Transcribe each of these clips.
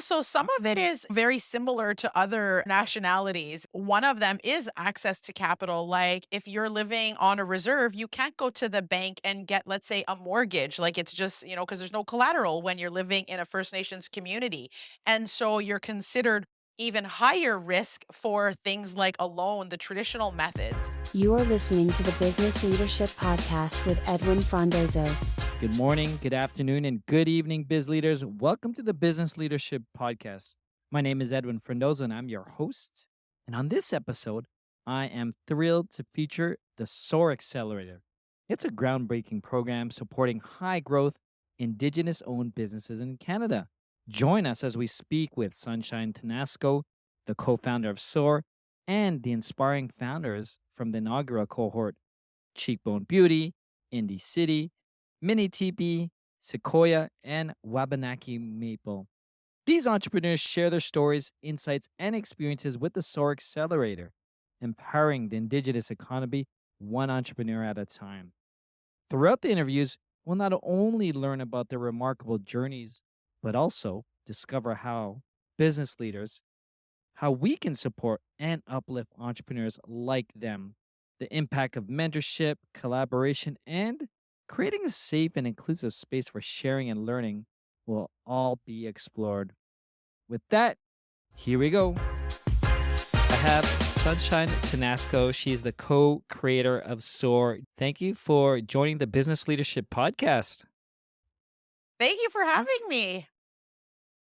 So some of it is very similar to other nationalities. One of them is access to capital. Like if you're living on a reserve, you can't go to the bank and get, let's say, a mortgage. Like it's just, because there's no collateral when you're living in a First Nations community. And so you're considered even higher risk for things like a loan, the traditional methods. You are listening to the Business Leadership Podcast with Edwin Frondozo. Good morning, good afternoon, and good evening, biz leaders. Welcome to the Business Leadership Podcast. My name is Edwin Frondozo, and I'm your host. And on this episode, I am thrilled to feature the SOAR Accelerator. It's a groundbreaking program supporting high growth, Indigenous-owned businesses in Canada. Join us as we speak with Sunshine Tenasco, the co founder of SOAR, and the inspiring founders from the inaugural cohort Cheekbone Beauty, Indie City, Mini Teepee, Sequoia, and Wabanaki Maple. These entrepreneurs share their stories, insights, and experiences with the SOAR Accelerator, empowering the Indigenous economy one entrepreneur at a time. Throughout the interviews, we'll not only learn about their remarkable journeys, but also discover how business leaders, how we can support and uplift entrepreneurs like them, the impact of mentorship, collaboration, and creating a safe and inclusive space for sharing and learning will all be explored. With that, here we go. I have Sunshine Tenasco. She's the co creator of SOAR. Thank you for joining the Business Leadership Podcast. Thank you for having me.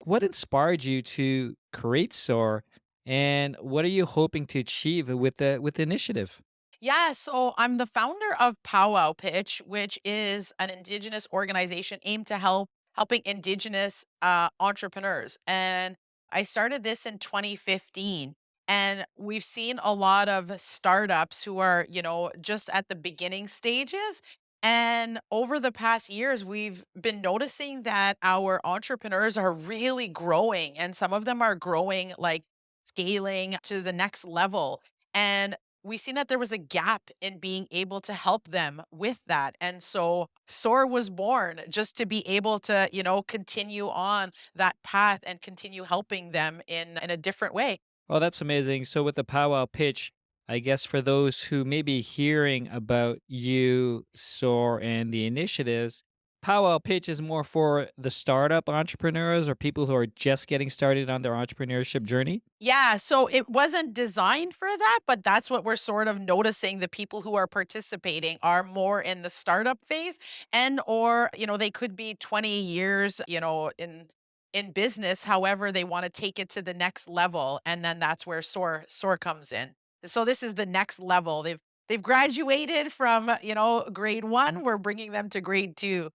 What inspired you to create SOAR, and what are you hoping to achieve with the initiative? Yeah, so I'm the founder of Powwow Pitch, which is an Indigenous organization aimed to helping Indigenous entrepreneurs. And I started this in 2015. And we've seen a lot of startups who are, just at the beginning stages. And over the past years, we've been noticing that our entrepreneurs are really growing, and some of them are growing like scaling to the next level. And we seen that there was a gap in being able to help them with that. And so SOAR was born just to be able to, continue on that path and continue helping them in a different way. Oh, that's amazing. So with the powwow pitch, I guess for those who may be hearing about you, SOAR, and the initiatives, powwow pitch is more for the startup entrepreneurs or people who are just getting started on their entrepreneurship journey. Yeah, so it wasn't designed for that, but that's what we're sort of noticing. The people who are participating are more in the startup phase, and or, they could be 20 years, in business. However, they want to take it to the next level, and then that's where SOAR comes in. So this is the next level. They've graduated from, grade 1. We're bringing them to grade 2.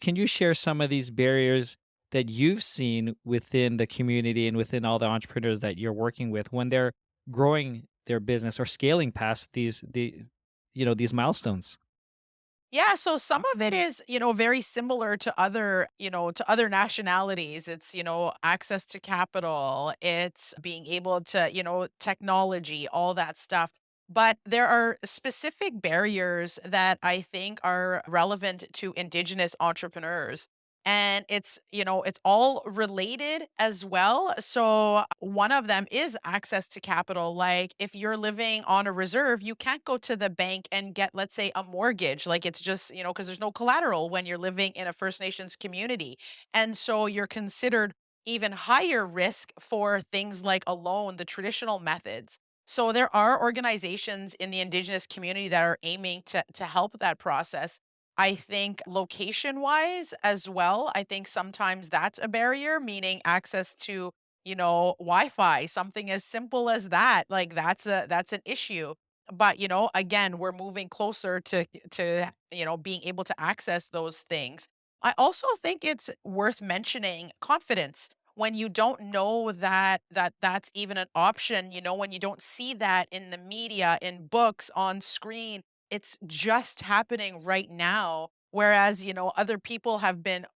Can you share some of these barriers that you've seen within the community and within all the entrepreneurs that you're working with when they're growing their business or scaling past these milestones? Yeah, so some of it is, very similar to other nationalities. It's, access to capital, it's being able to, technology, all that stuff. But there are specific barriers that I think are relevant to Indigenous entrepreneurs. And it's all related as well. So one of them is access to capital. Like if you're living on a reserve, you can't go to the bank and get, let's say, a mortgage. Like it's just, because there's no collateral when you're living in a First Nations community. And so you're considered even higher risk for things like a loan, the traditional methods. So there are organizations in the Indigenous community that are aiming to help that process. I think location wise as well, I think sometimes that's a barrier, meaning access to, Wi-Fi, something as simple as that. Like that's an issue. But, again, we're moving closer to being able to access those things. I also think it's worth mentioning confidence when you don't know that's even an option, when you don't see that in the media, in books, on screen, it's just happening right now. Whereas, other people have been,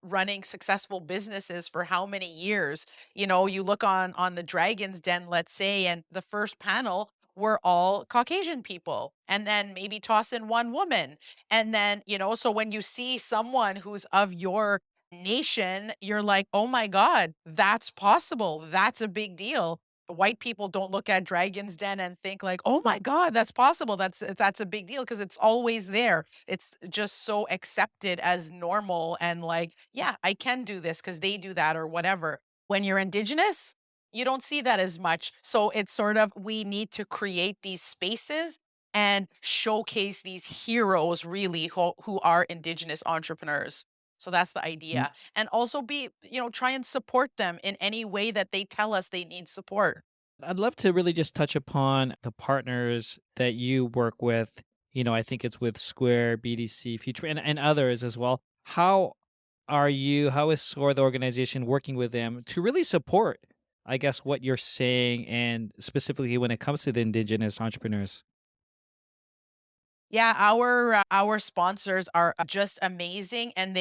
running successful businesses for how many years? You look on the Dragon's Den, let's say, and the first panel were all Caucasian people, and then maybe toss in one woman. And then, so when you see someone who's of your nation, you're like, "Oh my god, that's possible. That's a big deal." White people don't look at Dragon's Den and think like, "Oh my god, that's possible. That's a big deal," because it's always there. It's just so accepted as normal and like, "Yeah, I can do this because they do that," or whatever. When you're Indigenous, you don't see that as much. So it's sort of we need to create these spaces and showcase these heroes really who are Indigenous entrepreneurs. So that's the Mm, idea. And also try and support them in any way that they tell us they need support. I'd love to really just touch upon the partners that you work with. I think it's with Square, BDC, Future, and others as well. How is SOAR, the organization, working with them to really support, I guess, what you're saying, and specifically when it comes to the Indigenous entrepreneurs? Yeah, our sponsors are just amazing, and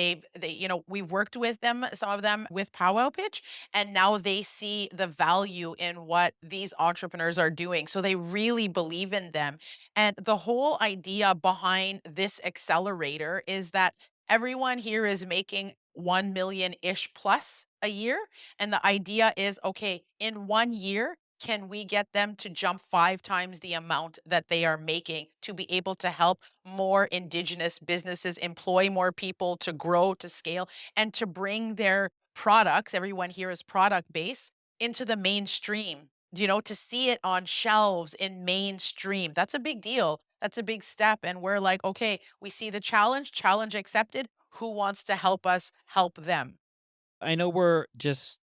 we've worked with them, some of them with Powwow Pitch, and now they see the value in what these entrepreneurs are doing. So they really believe in them. And the whole idea behind this accelerator is that everyone here is making 1 million ish plus a year. And the idea is, okay, in 1 year, can we get them to jump 5 times the amount that they are making to be able to help more Indigenous businesses employ more people to grow, to scale, and to bring their products, everyone here is product based, into the mainstream, to see it on shelves in mainstream. That's a big deal. That's a big step. And we're like, okay, we see the challenge accepted. Who wants to help us help them? I know we're just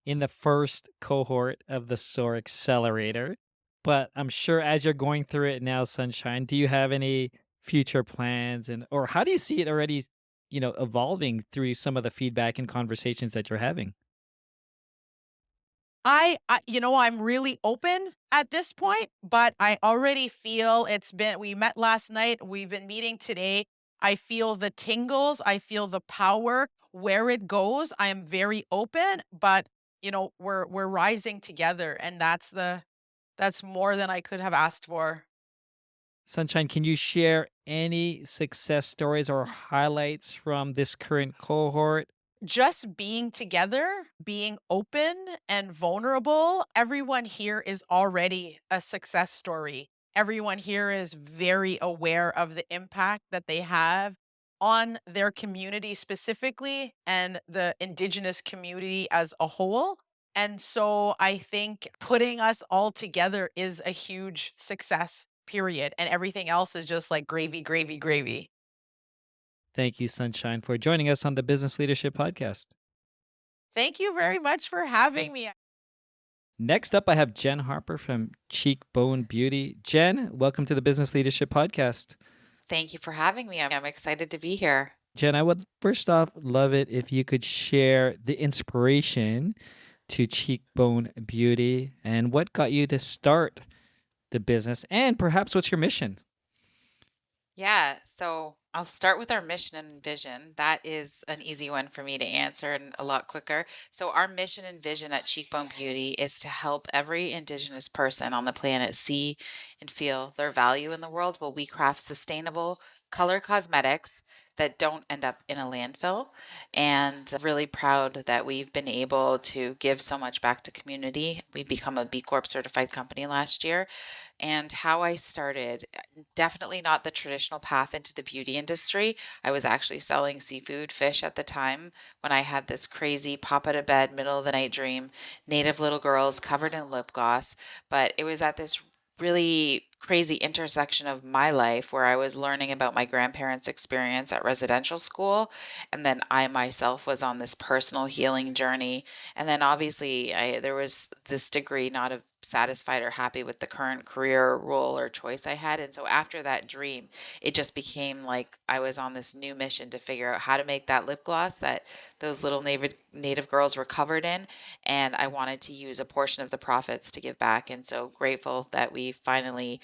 in the first cohort of the SOAR Accelerator, but I'm sure as you're going through it now, Sunshine, do you have any future plans, and or how do you see it already, evolving through some of the feedback and conversations that you're having? I'm really open at this point, but I already feel we met last night, we've been meeting today. I feel the tingles, I feel the power where it goes. I am very open, but we're rising together, and that's more than I could have asked for. Sunshine, can you share any success stories or highlights from this current cohort? Just being together, being open and vulnerable, everyone here is already a success story. Everyone here is very aware of the impact that they have on their community specifically and the Indigenous community as a whole. And so I think putting us all together is a huge success, period. And everything else is just like gravy, gravy, gravy. Thank you, Sunshine, for joining us on the Business Leadership Podcast. Thank you very much for having me. Next up, I have Jen Harper from Cheekbone Beauty. Jen, welcome to the Business Leadership Podcast. Thank you for having me. I'm excited to be here. Jen, I would first off love it if you could share the inspiration to Cheekbone Beauty and what got you to start the business, and perhaps what's your mission? Yeah, so I'll start with our mission and vision. That is an easy one for me to answer and a lot quicker. So, our mission and vision at Cheekbone Beauty is to help every Indigenous person on the planet see and feel their value in the world while we craft sustainable color cosmetics that don't end up in a landfill. And really proud that we've been able to give so much back to community. We become a B Corp certified company last year. And how I started, definitely not the traditional path into the beauty industry. I was actually selling seafood, fish at the time when I had this crazy pop out of bed, middle of the night dream, native little girls covered in lip gloss. But it was at this really crazy intersection of my life where I was learning about my grandparents' experience at residential school. And then I myself was on this personal healing journey. And then obviously there was this degree not of satisfied or happy with the current career role or choice I had. And so after that dream, it just became like I was on this new mission to figure out how to make that lip gloss that those little native girls were covered in. And I wanted to use a portion of the profits to give back. And so grateful that we finally,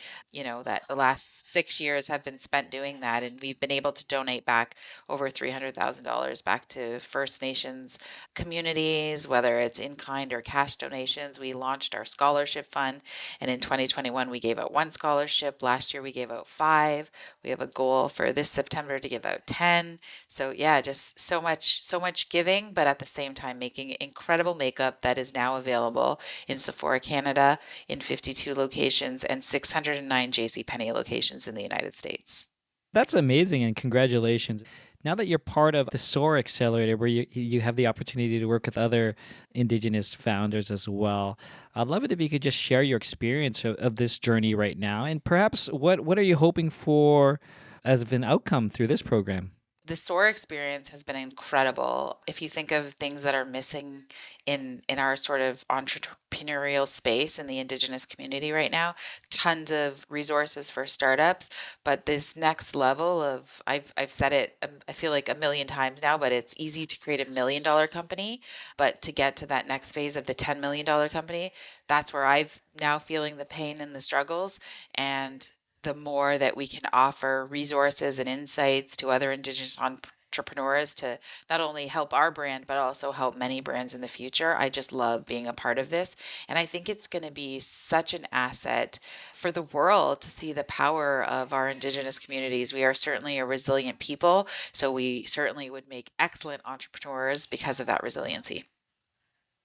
that the last 6 years have been spent doing that. And we've been able to donate back over $300,000 back to First Nations communities, whether it's in kind or cash donations. We launched our scholarship scholarship fund. And in 2021, we gave out one scholarship. Last year, we gave out five. We have a goal for this September to give out 10. So yeah, just so much giving, but at the same time making incredible makeup that is now available in Sephora Canada in 52 locations and 609 JCPenney locations in the United States. That's amazing and congratulations. Now that you're part of the SOAR Accelerator, where you have the opportunity to work with other Indigenous founders as well, I'd love it if you could just share your experience of this journey right now, and perhaps what are you hoping for as an outcome through this program? The SOAR experience has been incredible. If you think of things that are missing in our sort of entrepreneurial space in the Indigenous community right now, tons of resources for startups, but this next level of I've said it I feel like a million times now, but it's easy to create $1 million company, but to get to that next phase of the $10 million company, that's where I've now feeling the pain and the struggles. And the more that we can offer resources and insights to other Indigenous entrepreneurs to not only help our brand, but also help many brands in the future. I just love being a part of this. And I think it's going to be such an asset for the world to see the power of our Indigenous communities. We are certainly a resilient people. So we certainly would make excellent entrepreneurs because of that resiliency.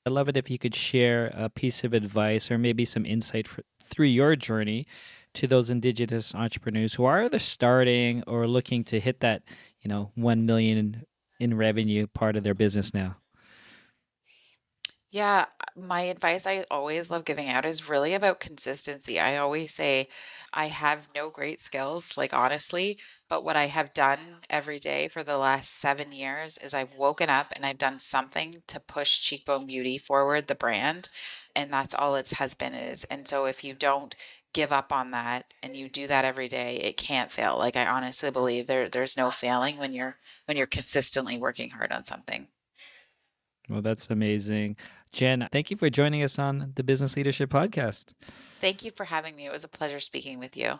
I'd love it if you could share a piece of advice or maybe some insight through your journey to those Indigenous entrepreneurs who are either starting or looking to hit that, 1 million in revenue part of their business now. Yeah, my advice I always love giving out is really about consistency. I always say I have no great skills, like honestly, but what I have done every day for the last 7 years is I've woken up and I've done something to push Cheekbone Beauty forward, the brand, and that's all it has been is. And so if you don't give up on that and you do that every day, it can't fail. Like I honestly believe there's no failing when you're consistently working hard on something. Well, that's amazing. Jen, thank you for joining us on the Business Leadership Podcast. Thank you for having me. It was a pleasure speaking with you.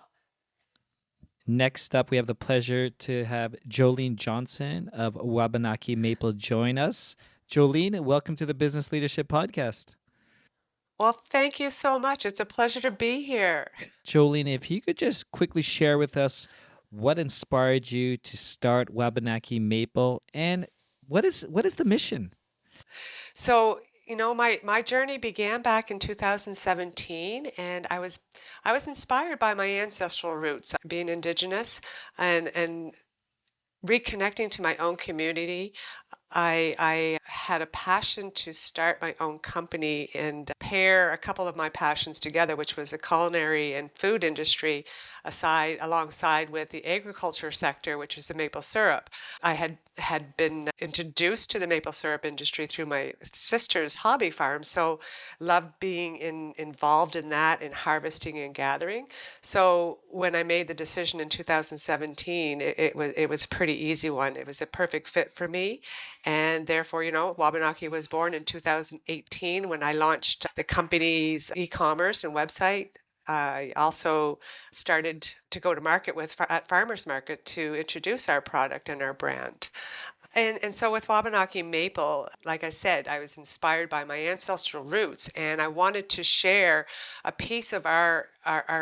Next up, we have the pleasure to have Jolene Johnson of Wabanaki Maple join us. Jolene, welcome to the Business Leadership Podcast. Well, thank you so much. It's a pleasure to be here. Jolene, if you could just quickly share with us what inspired you to start Wabanaki Maple and what is the mission? So, my journey began back in 2017, and I was inspired by my ancestral roots, being Indigenous and reconnecting to my own community. I had a passion to start my own company and pair a couple of my passions together, which was the culinary and food industry, alongside with the agriculture sector, which is the maple syrup. I had been introduced to the maple syrup industry through my sister's hobby farm, so loved being involved in that, in harvesting and gathering. So when I made the decision in 2017, it was a pretty easy one. It was a perfect fit for me. And therefore, Wabanaki was born in 2018 when I launched the company's e-commerce and website. I also started to go to market at farmers market to introduce our product and our brand. And so with Wabanaki Maple, like I said, I was inspired by my ancestral roots, and I wanted to share a piece of our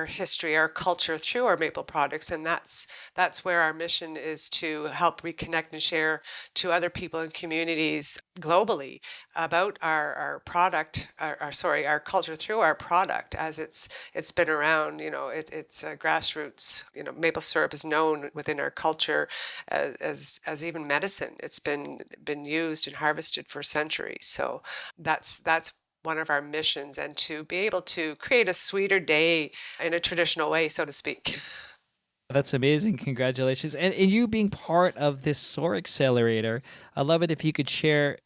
history, our culture through our maple products, and that's where our mission is to help reconnect and share to other people and communities globally about our product, our culture through our product, as it's been around. It's grassroots. Maple syrup is known within our culture as even medicine. It's been used and harvested for centuries. So that's one of our missions, and to be able to create a sweeter day in a traditional way, so to speak. That's amazing. Congratulations. And you being part of this SOAR Accelerator, I love it if you could share,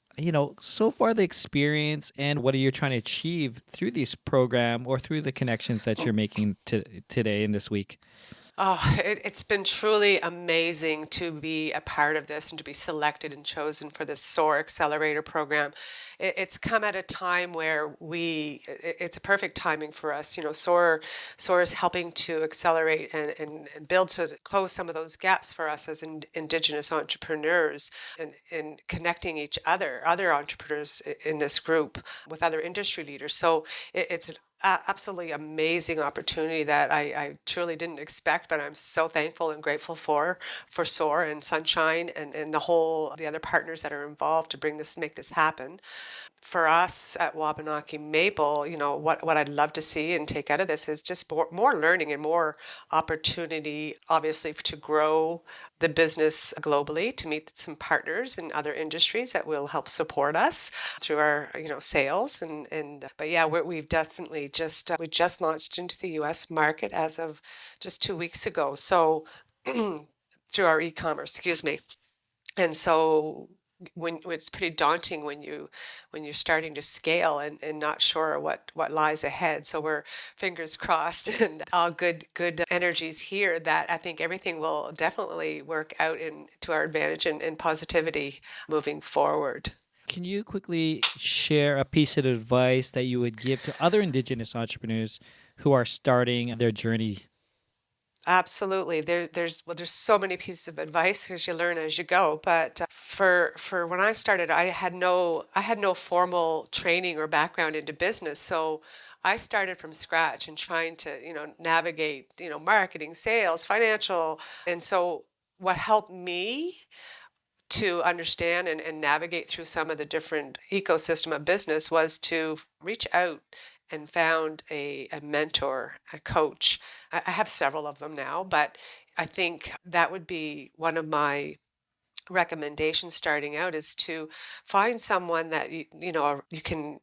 so far the experience and what are you trying to achieve through this program or through the connections that you're making today and this week. Oh, it's been truly amazing to be a part of this and to be selected and chosen for this SOAR Accelerator program. It's come at a time where it's a perfect timing for us. SOAR is helping to accelerate and build to close some of those gaps for us as Indigenous entrepreneurs, and connecting other entrepreneurs in this group with other industry leaders. So it's Absolutely amazing opportunity that I truly didn't expect, but I'm so thankful and grateful for SOAR and Sunshine and the other partners that are involved to make this happen. For us at Wabanaki Maple, what I'd love to see and take out of this is just more learning and more opportunity, obviously, to grow the business globally, to meet some partners in other industries that will help support us through our, sales but yeah, we've definitely we just launched into the U.S. market as of just 2 weeks ago. So through our e-commerce, excuse me. And so when it's pretty daunting when you're starting to scale and not sure what lies ahead. So we're fingers crossed and all good energies here that I think everything will definitely work out to our advantage and positivity moving forward. Can you quickly share a piece of advice that you would give to other Indigenous entrepreneurs who are starting their journey? Absolutely. There's so many pieces of advice because you learn as you go. But for when I started, I had no formal training or background into business, so I started from scratch and trying to navigate marketing, sales, financial, and so what helped me to understand and navigate through some of the different ecosystem of business was to reach out and found a mentor, a coach. I have several of them now, but I think that would be one of my recommendations starting out is to find someone that you can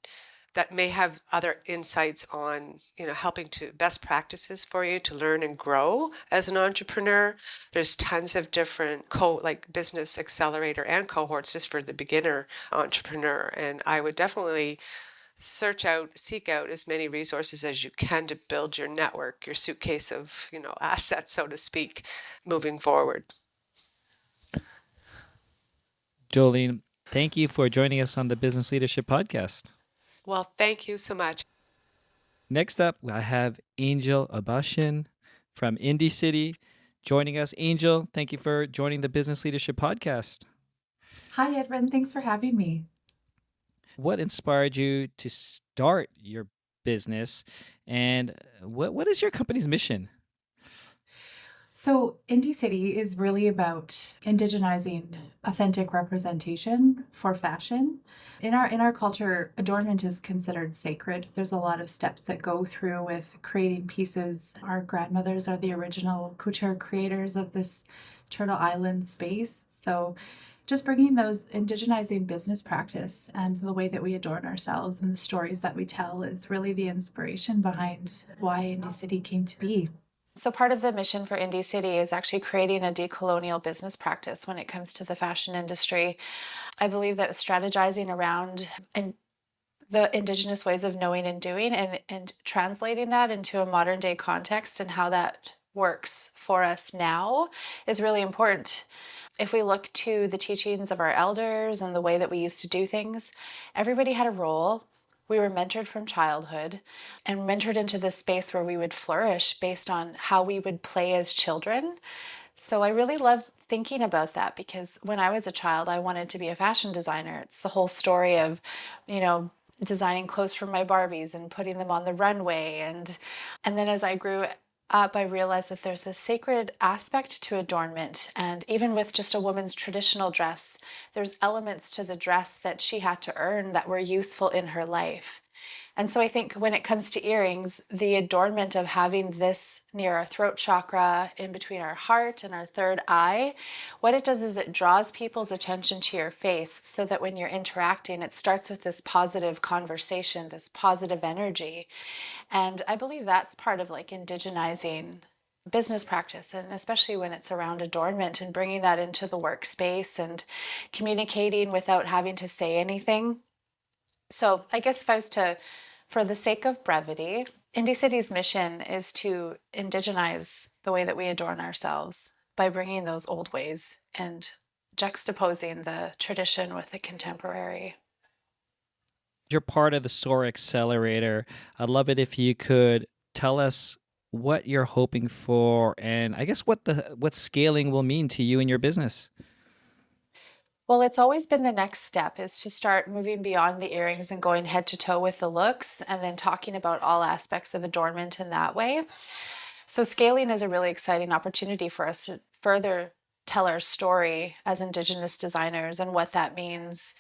that may have other insights on helping to best practices for you to learn and grow as an entrepreneur. There's tons of different like business accelerator and cohorts just for the beginner entrepreneur, and I would definitely seek out as many resources as you can to build your network, your suitcase of assets, so to speak, moving forward. Jolene, thank you for joining us on the Business Leadership Podcast. Well, thank you so much. Next up, I have Angel Abashin from Indie City joining us. Angel, thank you for joining the Business Leadership Podcast. Hi, Edwin. Thanks for having me. What inspired you to start your business, and what is your company's mission? So, Indie City is really about indigenizing authentic representation for fashion. In our culture, adornment is considered sacred. There's a lot of steps that go through with creating pieces. Our grandmothers are the original couture creators of this Turtle Island space. So, just bringing those indigenizing business practice and the way that we adorn ourselves and the stories that we tell is really the inspiration behind why Indie City came to be. So part of the mission for Indie City is actually creating a decolonial business practice when it comes to the fashion industry. I believe that strategizing around and the Indigenous ways of knowing and doing and translating that into a modern day context and how that works for us now is really important. If we look to the teachings of our elders and the way that we used to do things, everybody had a role. We were mentored from childhood and mentored into this space where we would flourish based on how we would play as children. So I really love thinking about that because when I was a child, I wanted to be a fashion designer. It's the whole story of, you know, designing clothes for my Barbies and putting them on the runway. And then as I grew up, I realized that there's a sacred aspect to adornment. And even with just a woman's traditional dress, there's elements to the dress that she had to earn that were useful in her life. And so I think when it comes to earrings, the adornment of having this near our throat chakra, in between our heart and our third eye, what it does is it draws people's attention to your face so that when you're interacting, it starts with this positive conversation, this positive energy. And I believe that's part of like indigenizing business practice, and especially when it's around adornment and bringing that into the workspace and communicating without having to say anything. So I guess if I was to, for the sake of brevity, Indie City's mission is to indigenize the way that we adorn ourselves by bringing those old ways and juxtaposing the tradition with the contemporary. You're part of the SOAR Accelerator. I'd love it if you could tell us what you're hoping for, and I guess what scaling will mean to you and your business. Well, it's always been the next step is to start moving beyond the earrings and going head to toe with the looks and then talking about all aspects of adornment in that way. So scaling is a really exciting opportunity for us to further tell our story as Indigenous designers and what that means.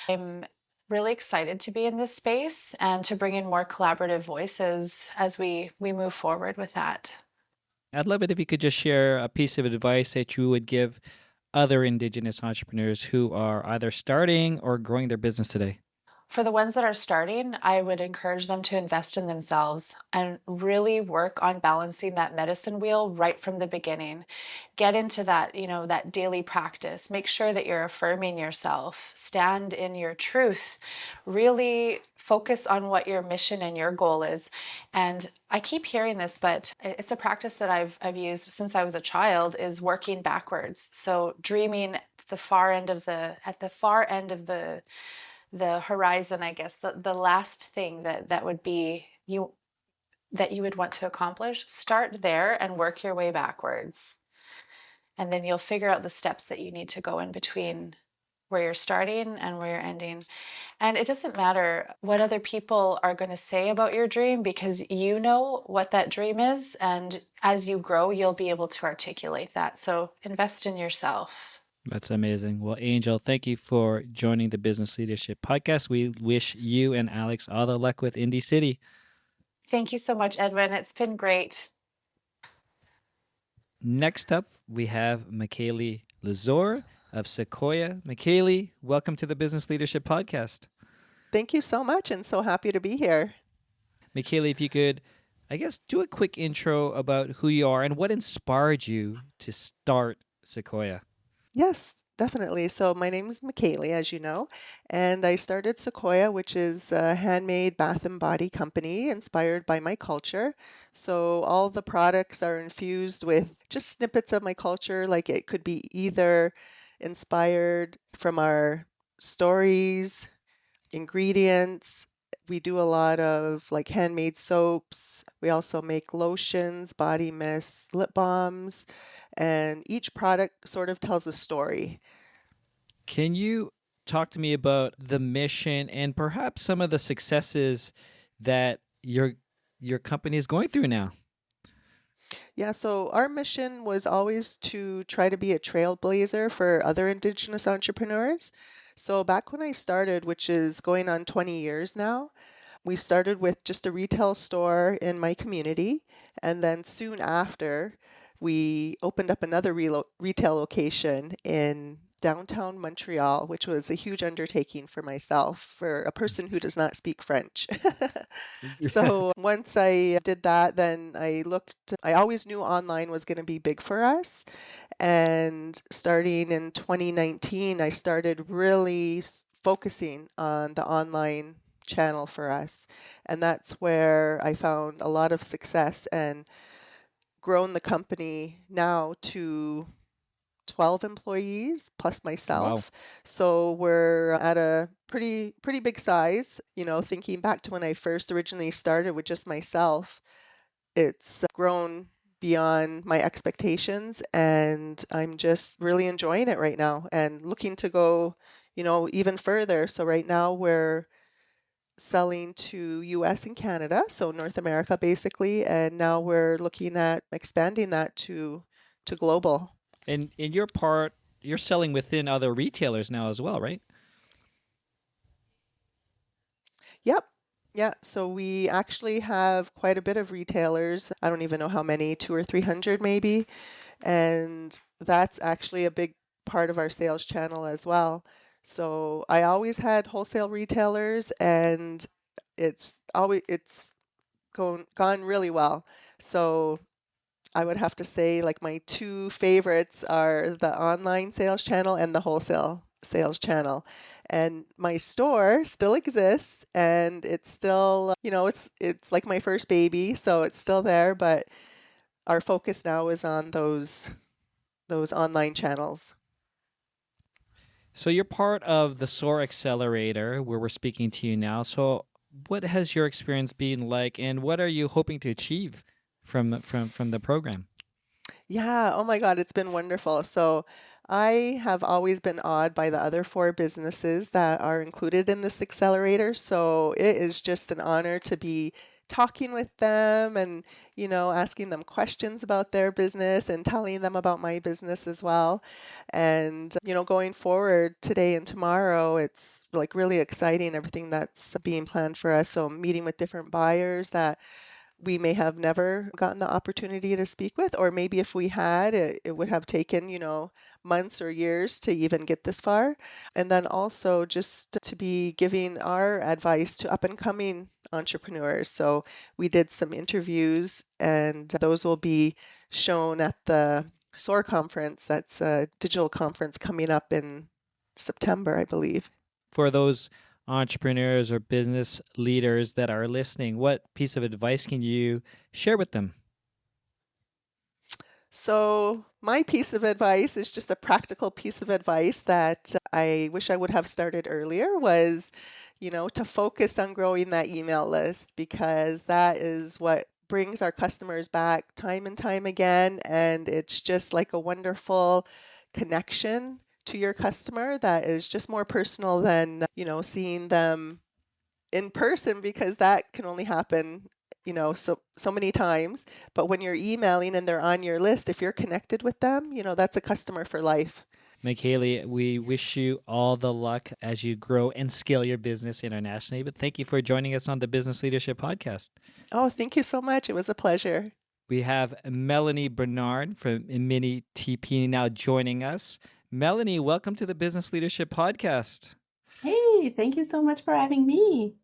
I'm really excited to be in this space and to bring in more collaborative voices as we move forward with that. I'd love it if you could just share a piece of advice that you would give other Indigenous entrepreneurs who are either starting or growing their business today. For the ones that are starting, I would encourage them to invest in themselves and really work on balancing that medicine wheel right from the beginning. Get into that, that daily practice. Make sure that you're affirming yourself, stand in your truth, really focus on what your mission and your goal is. And I keep hearing this, but it's a practice that I've used since I was a child is working backwards. So dreaming at the far end of the horizon, I guess, the last thing that would be that you would want to accomplish, start there and work your way backwards. And then you'll figure out the steps that you need to go in between where you're starting and where you're ending. And it doesn't matter what other people are going to say about your dream because you know what that dream is. And as you grow, you'll be able to articulate that. So invest in yourself. That's amazing. Well, Angel, thank you for joining the Business Leadership Podcast. We wish you and Alex all the luck with Indy City. Thank you so much, Edwin. It's been great. Next up, we have Michaeli Lazor of Sequoia. Michaeli, welcome to the Business Leadership Podcast. Thank you so much, and so happy to be here. Michaeli, if you could, I guess, do a quick intro about who you are and what inspired you to start Sequoia. Yes, definitely. So my name is Michaeli, as you know, and I started Sequoia, which is a handmade bath and body company inspired by my culture. So all the products are infused with just snippets of my culture, like it could be either inspired from our stories, ingredients. We do a lot of like handmade soaps. We also make lotions, body mists, lip balms, and each product sort of tells a story. Can you talk to me about the mission and perhaps some of the successes that your company is going through now? Yeah, so our mission was always to try to be a trailblazer for other Indigenous entrepreneurs. So back when I started, which is going on 20 years now, we started with just a retail store in my community, and then soon after, we opened up another retail location in downtown Montreal, which was a huge undertaking for myself, for a person who does not speak French. So once I did that, then I always knew online was going to be big for us. And starting in 2019, I started really focusing on the online channel for us. And that's where I found a lot of success and grown the company now to 12 employees plus Wow. myself. So we're at a pretty big size, thinking back to when I first originally started with just myself. It's grown beyond my expectations, and I'm just really enjoying it right now and looking to go, even further. So right now we're selling to US and Canada, so North America basically, and now we're looking at expanding that to global. And in you're selling within other retailers now as well, right? Yep. Yeah, so we actually have quite a bit of retailers. I don't even know how many, 2 or 300 maybe, and that's actually a big part of our sales channel as well. So I always had wholesale retailers, and it's gone really well. So I would have to say like my two favorites are the online sales channel and the wholesale sales channel. And my store still exists, and it's still, it's like my first baby, so it's still there, but our focus now is on those online channels. So you're part of the SOAR Accelerator where we're speaking to you now. So what has your experience been like and what are you hoping to achieve from the program? Yeah, oh my God, it's been wonderful. So I have always been awed by the other four businesses that are included in this accelerator. So it is just an honor to be talking with them and, asking them questions about their business and telling them about my business as well. And, going forward today and tomorrow, it's like really exciting everything that's being planned for us. So meeting with different buyers that we may have never gotten the opportunity to speak with, or maybe if we had, it would have taken, months or years to even get this far. And then also just to be giving our advice to up and coming entrepreneurs. So we did some interviews, and those will be shown at the SOAR conference. That's a digital conference coming up in September, I believe. For those entrepreneurs or business leaders that are listening, what piece of advice can you share with them? So, my piece of advice is just a practical piece of advice that I wish I would have started earlier was, to focus on growing that email list because that is what brings our customers back time and time again. And it's just like a wonderful connection to your customer that is just more personal than, seeing them in person because that can only happen, so many times. But when you're emailing and they're on your list, if you're connected with them, that's a customer for life. Michaeli, we wish you all the luck as you grow and scale your business internationally. But thank you for joining us on the Business Leadership Podcast. Oh, thank you so much. It was a pleasure. We have Melanie Bernard from Mini TP now joining us. Melanie, welcome to the Business Leadership Podcast. Hey, thank you so much for having me.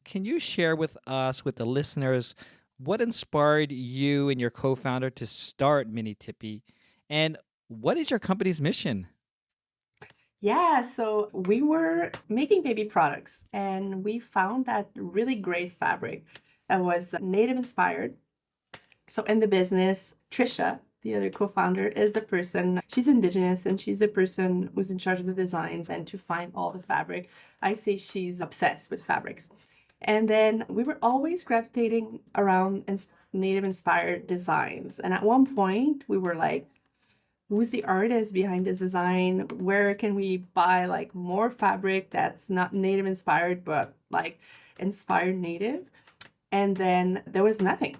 Can you share with us, with the listeners, what inspired you and your co-founder to start Mini Tippy, and what is your company's mission? Yeah, so we were making baby products and we found that really great fabric that was native inspired. So in the business, Trisha, the other co-founder, is the person, she's Indigenous and she's the person who's in charge of the designs and to find all the fabric. I say she's obsessed with fabrics. And then we were always gravitating around native inspired designs. And at one point we were like, who's the artist behind this design? Where can we buy like more fabric that's not native inspired, but like inspired native? And then there was nothing.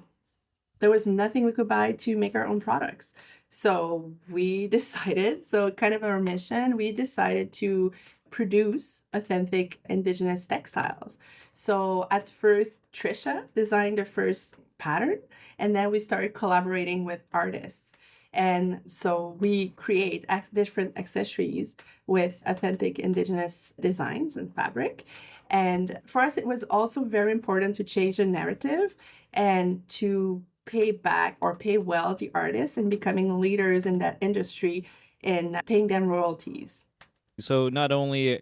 There was nothing we could buy to make our own products. So we decided, so kind of our mission, we decided to produce authentic Indigenous textiles. So at first, Trisha designed the first pattern, and then we started collaborating with artists. And so we create different accessories with authentic Indigenous designs and fabric. And for us, it was also very important to change the narrative and to pay back or pay well the artists and becoming leaders in that industry and paying them royalties. So not only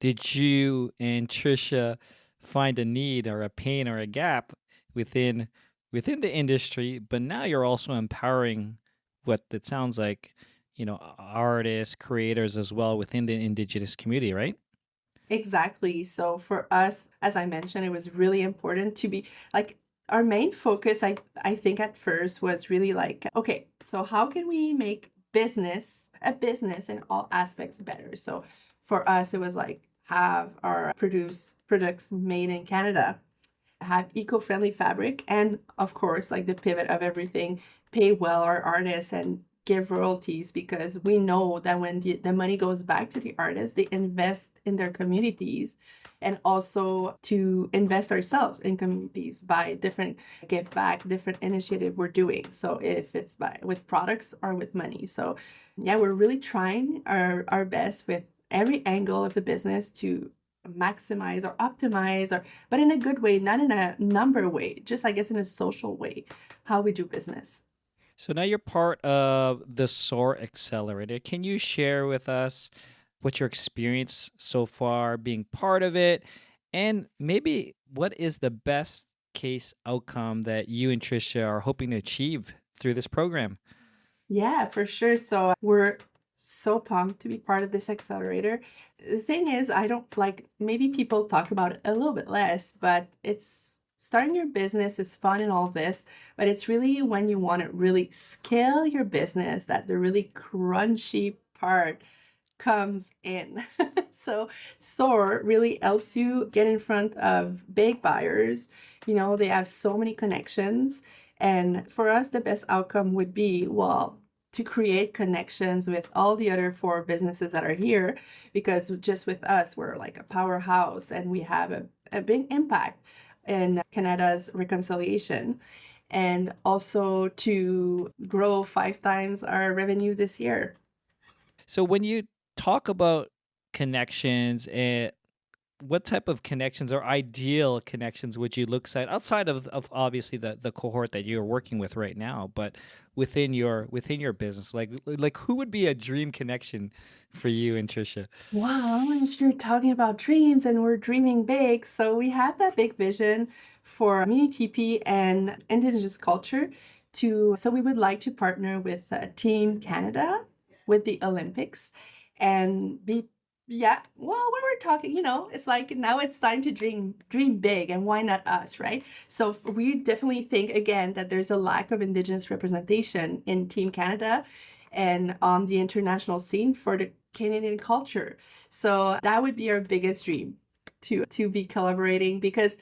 did you and Trisha find a need or a pain or a gap within the industry, but now you're also empowering what it sounds like, artists, creators as well within the Indigenous community, right? Exactly. So for us, as I mentioned, it was really important to be like our main focus, I think at first was really like, okay, so how can we make a business in all aspects better? So for us, it was like have our products made in Canada, have eco-friendly fabric, and of course, like the pivot of everything, pay well our artists and give royalties because we know that when the money goes back to the artists, they invest in their communities and also to invest ourselves in communities by different give back, different initiative we're doing. So if it's with products or with money. So yeah, we're really trying our best with every angle of the business to maximize or optimize but in a good way, not in a number way, just I guess in a social way, how we do business. So now you're part of the SOAR Accelerator. Can you share with us what your experience so far being part of it, and maybe what is the best case outcome that you and Trisha are hoping to achieve through this program? Yeah, for sure. So we're so pumped to be part of this accelerator. The thing is, I don't like, maybe people talk about it a little bit less, but it's starting your business is fun and all this, but it's really when you want to really scale your business that the really crunchy part comes in. So SOAR really helps you get in front of big buyers. They have so many connections. And for us, the best outcome would be, well, to create connections with all the other four businesses that are here, because just with us, we're like a powerhouse and we have a big impact in Canada's reconciliation. And also to grow 5 times our revenue this year. So when you talk about connections, what type of connections or ideal connections would you look at outside of obviously the cohort that you're working with right now, but within your business, like who would be a dream connection for you and Trisha? Wow, if you're talking about dreams and we're dreaming big, so we have that big vision for mini TP and Indigenous culture so we would like to partner with Team Canada with the Olympics and yeah, well, when we're talking, it's like now it's time to dream big and why not us, right? So we definitely think again that there's a lack of Indigenous representation in Team Canada and on the international scene for the Canadian culture. So that would be our biggest dream to be collaborating because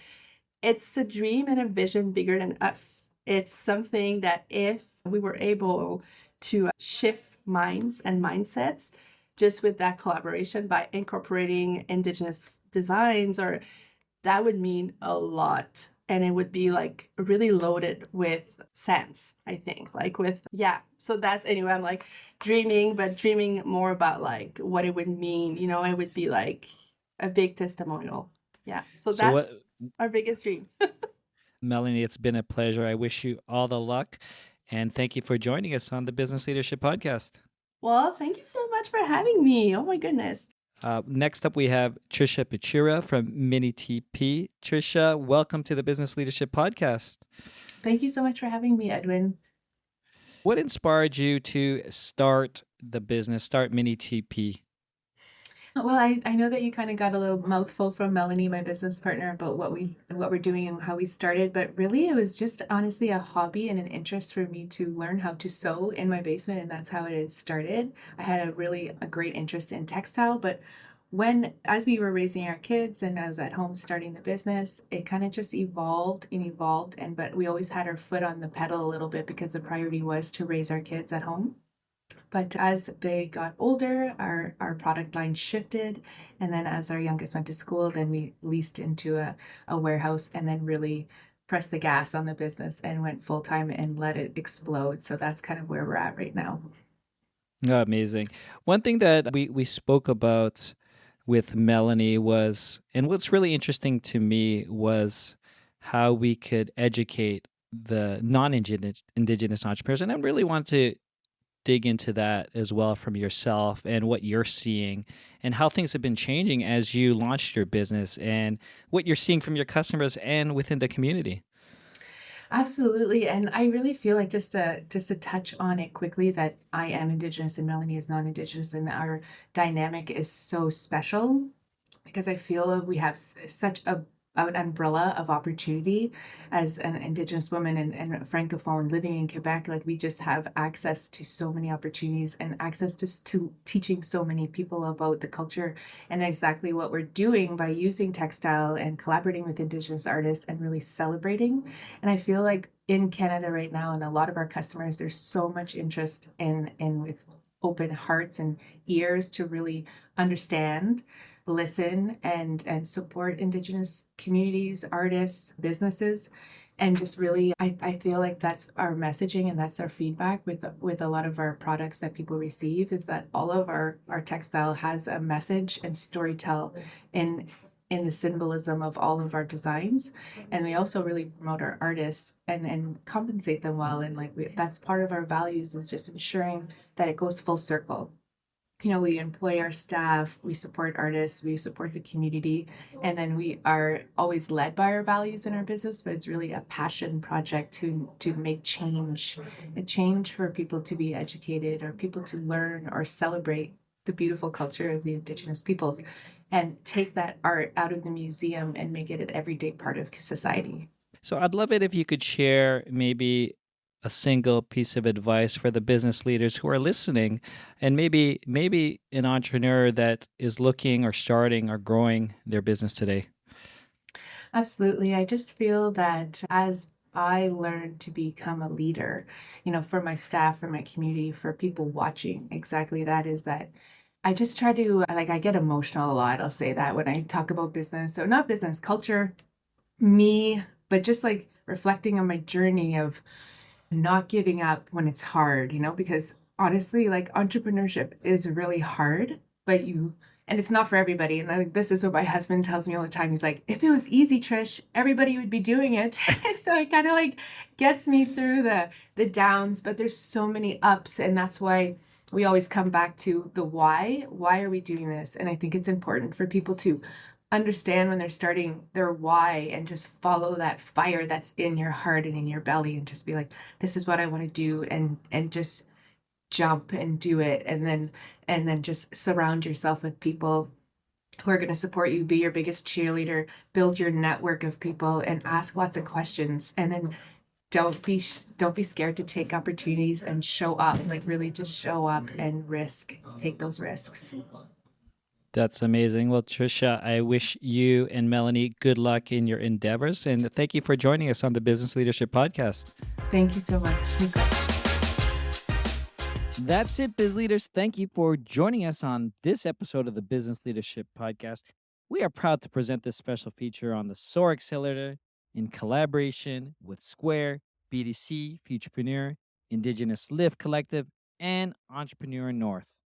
it's a dream and a vision bigger than us. It's something that if we were able to shift minds and mindsets just with that collaboration by incorporating Indigenous designs, or that would mean a lot. And it would be like really loaded with sense, I think. Like yeah. So that's anyway, I'm like dreaming, but dreaming more about like what it would mean. It would be like a big testimonial. Yeah. So So that's what, our biggest dream. Melanie, it's been a pleasure. I wish you all the luck, and thank you for joining us on the Business Leadership Podcast. Well, thank you so much for having me. Oh my goodness. Next up, we have Trisha Pichura from Mini TP. Trisha, welcome to the Business Leadership Podcast. Thank you so much for having me, Edwin. What inspired you to start the business, start Mini TP? Well, I know that you kind of got a little mouthful from Melanie, my business partner, about what we're doing and how we started, but really it was just honestly a hobby and an interest for me to learn how to sew in my basement, and that's how it had started. I had a great interest in textile, but as we were raising our kids and I was at home starting the business, it kind of just evolved and evolved, but we always had our foot on the pedal a little bit because the priority was to raise our kids at home. But as they got older, our product line shifted. And then as our youngest went to school, then we leased into a warehouse and then really pressed the gas on the business and went full time and let it explode. So that's kind of where we're at right now. Oh, amazing. One thing that we spoke about with Melanie was, and what's really interesting to me was how we could educate the non-indigenous entrepreneurs. And I really want to dig into that as well from yourself and what you're seeing and how things have been changing as you launched your business and what you're seeing from your customers and within the community. Absolutely. And I really feel like just to touch on it quickly that I am Indigenous and Melanie is non-Indigenous, and our dynamic is so special because I feel we have such an umbrella of opportunity as an Indigenous woman and a Francophone living in Quebec. Like we just have access to so many opportunities and access to teaching so many people about the culture and exactly what we're doing by using textile and collaborating with Indigenous artists and really celebrating. And I feel like in Canada right now, and a lot of our customers, there's so much interest in with open hearts and ears to really understand, listen, and support Indigenous communities, artists, businesses. And just really, I feel like that's our messaging and that's our feedback with a lot of our products that people receive, is that all of our textile has a message and storytell in the symbolism of all of our designs. And we also really promote our artists and compensate them well. And that's part of our values, is just ensuring that it goes full circle. We employ our staff, we support artists, we support the community, and then we are always led by our values in our business, but it's really a passion project to make a change for people to be educated or people to learn or celebrate the beautiful culture of the Indigenous peoples and take that art out of the museum and make it an everyday part of society. So I'd love it if you could share maybe a single piece of advice for the business leaders who are listening, and maybe an entrepreneur that is looking or starting or growing their business today. Absolutely. I just feel that as I learn to become a leader, for my staff, for my community, for people watching, exactly that is that I just try to, like, I get emotional a lot. I'll say that when I talk about business. So, not business, culture, me, but just like reflecting on my journey of not giving up when it's hard, because honestly, like entrepreneurship is really hard, but and it's not for everybody. And I think this is what my husband tells me all the time. He's like, if it was easy, Trish, everybody would be doing it. So it kind of like gets me through the downs, but there's so many ups. And that's why we always come back to the why. Why are we doing this? And I think it's important for people to understand when they're starting their why and just follow that fire that's in your heart and in your belly and just be like, this is what I want to do, and just jump and do it, and then just surround yourself with people who are going to support you, be your biggest cheerleader, build your network of people, and ask lots of questions. And then don't be scared to take opportunities and show up, like really just show up and take those risks. That's amazing. Well, Trisha, I wish you and Melanie good luck in your endeavors, and thank you for joining us on the Business Leadership Podcast. Thank you so much. That's it, Biz Leaders. Thank you for joining us on this episode of the Business Leadership Podcast. We are proud to present this special feature on the SOAR Accelerator in collaboration with Square, BDC, Futurepreneur, Indigenous Lift Collective, and Entrepreneur North.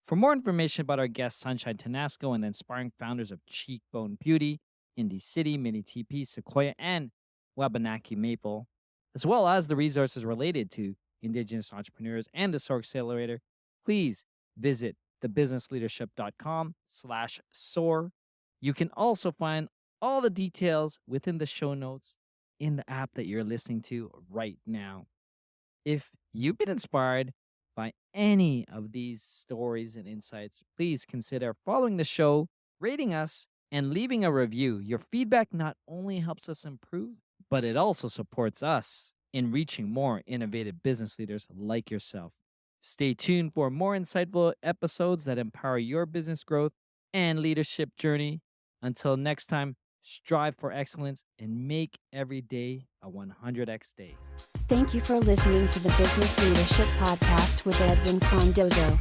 For more information about our guest Sunshine Tenasco and the inspiring founders of Cheekbone Beauty, Indie City, Mini TP, Sequoia, and Wabanaki Maple, as well as the resources related to Indigenous entrepreneurs and the SOAR Accelerator, please visit thebusinessleadership.com/SOAR. You can also find all the details within the show notes in the app that you're listening to right now. If you've been inspired by any of these stories and insights, please consider following the show, rating us, and leaving a review. Your feedback not only helps us improve, but it also supports us in reaching more innovative business leaders like yourself. Stay tuned for more insightful episodes that empower your business growth and leadership journey. Until next time, strive for excellence and make every day a 100x day. Thank you for listening to the Business Leadership Podcast with Edwin Frondozo.